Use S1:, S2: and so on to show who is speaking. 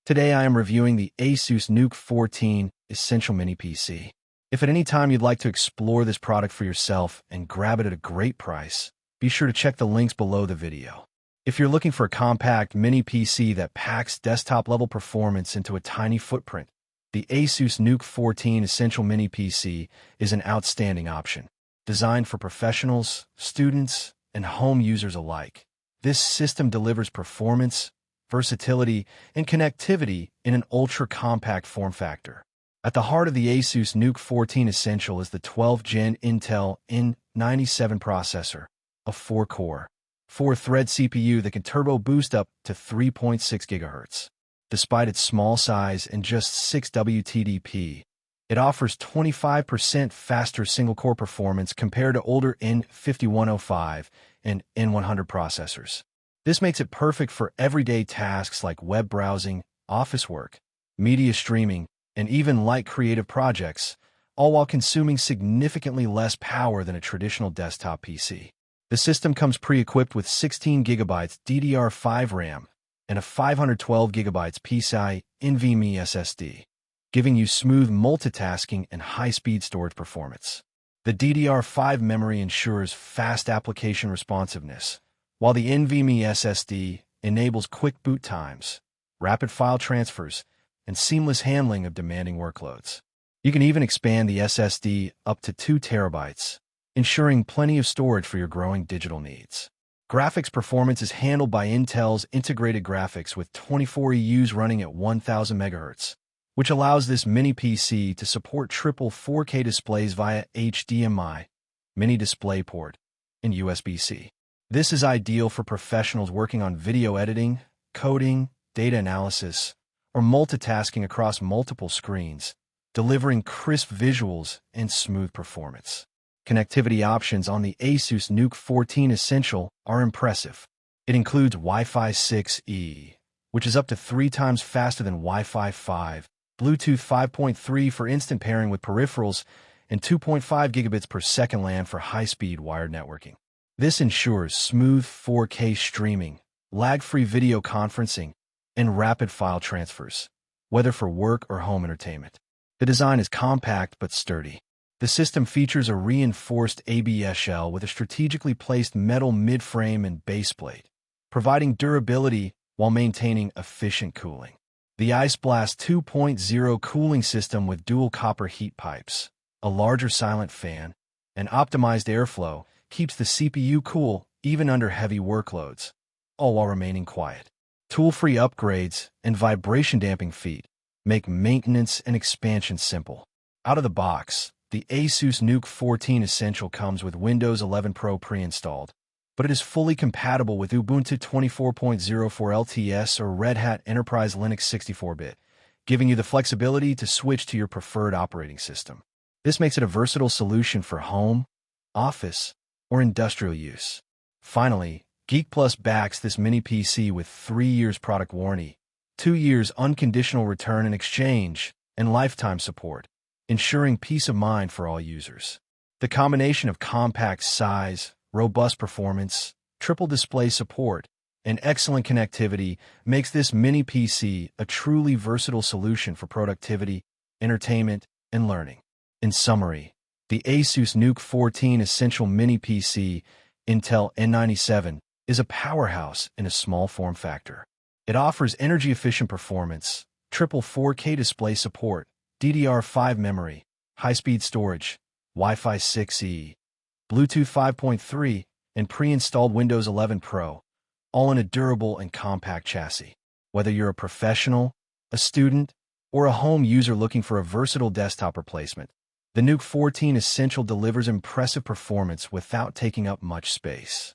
S1: Today I am reviewing the ASUS NUC 14 Essential Mini PC. If at any time you'd like to explore this product for yourself and grab it at a great price, be sure to check the links below the video. If you're looking for a compact mini PC that packs desktop-level performance into a tiny footprint, the ASUS NUC 14 Essential Mini PC is an outstanding option. Designed for professionals, students, and home users alike, this system delivers performance, versatility, and connectivity in an ultra-compact form factor. At the heart of the ASUS NUC 14 Essential is the 12th Gen Intel N97 processor, a 4-core, 4-thread CPU that can turbo boost up to 3.6 GHz. Despite its small size and just 6 WTDP, it offers 25% faster single-core performance compared to older N5105 and N100 processors. This makes it perfect for everyday tasks like web browsing, office work, media streaming, and even light creative projects, all while consuming significantly less power than a traditional desktop PC. The system comes pre-equipped with 16GB DDR5 RAM and a 512GB PCIe NVMe SSD, giving you smooth multitasking and high-speed storage performance. The DDR5 memory ensures fast application responsiveness, while the NVMe SSD enables quick boot times, rapid file transfers, and seamless handling of demanding workloads. You can even expand the SSD up to 2 TB, ensuring plenty of storage for your growing digital needs. Graphics performance is handled by Intel's integrated graphics with 24 EUs running at 1000 MHz, which allows this mini PC to support triple 4K displays via HDMI, mini DisplayPort, and USB-C. This is ideal for professionals working on video editing, coding, data analysis, or multitasking across multiple screens, delivering crisp visuals and smooth performance. Connectivity options on the ASUS NUC 14 Essential are impressive. It includes Wi-Fi 6E, which is up to 3 times faster than Wi-Fi 5, Bluetooth 5.3 for instant pairing with peripherals, and 2.5 gigabits per second LAN for high-speed wired networking. This ensures smooth 4K streaming, lag-free video conferencing, and rapid file transfers, whether for work or home entertainment. The design is compact but sturdy. The system features a reinforced ABS shell with a strategically placed metal mid-frame and baseplate, providing durability while maintaining efficient cooling. The IceBlast 2.0 cooling system with dual copper heat pipes, a larger silent fan, and optimized airflow keeps the CPU cool even under heavy workloads, all while remaining quiet. Tool-free upgrades and vibration-damping feet make maintenance and expansion simple. Out of the box, the ASUS NUC 14 Essential comes with Windows 11 Pro pre-installed, but it is fully compatible with Ubuntu 24.04 LTS or Red Hat Enterprise Linux 64-bit, giving you the flexibility to switch to your preferred operating system. This makes it a versatile solution for home, office, or industrial use. Finally, Geek Plus backs this mini PC with 3 years product warranty, 2 years unconditional return and exchange, and lifetime support, ensuring peace of mind for all users. The combination of compact size, robust performance, triple display support, and excellent connectivity makes this mini PC a truly versatile solution for productivity, entertainment, and learning. In summary, the ASUS NUC 14 Essential Mini PC Intel N97 is a powerhouse in a small form factor. It offers energy-efficient performance, triple 4K display support, DDR5 memory, high-speed storage, Wi-Fi 6E, Bluetooth 5.3, and pre-installed Windows 11 Pro, all in a durable and compact chassis. Whether you're a professional, a student, or a home user looking for a versatile desktop replacement, the NUC 14 Essential delivers impressive performance without taking up much space.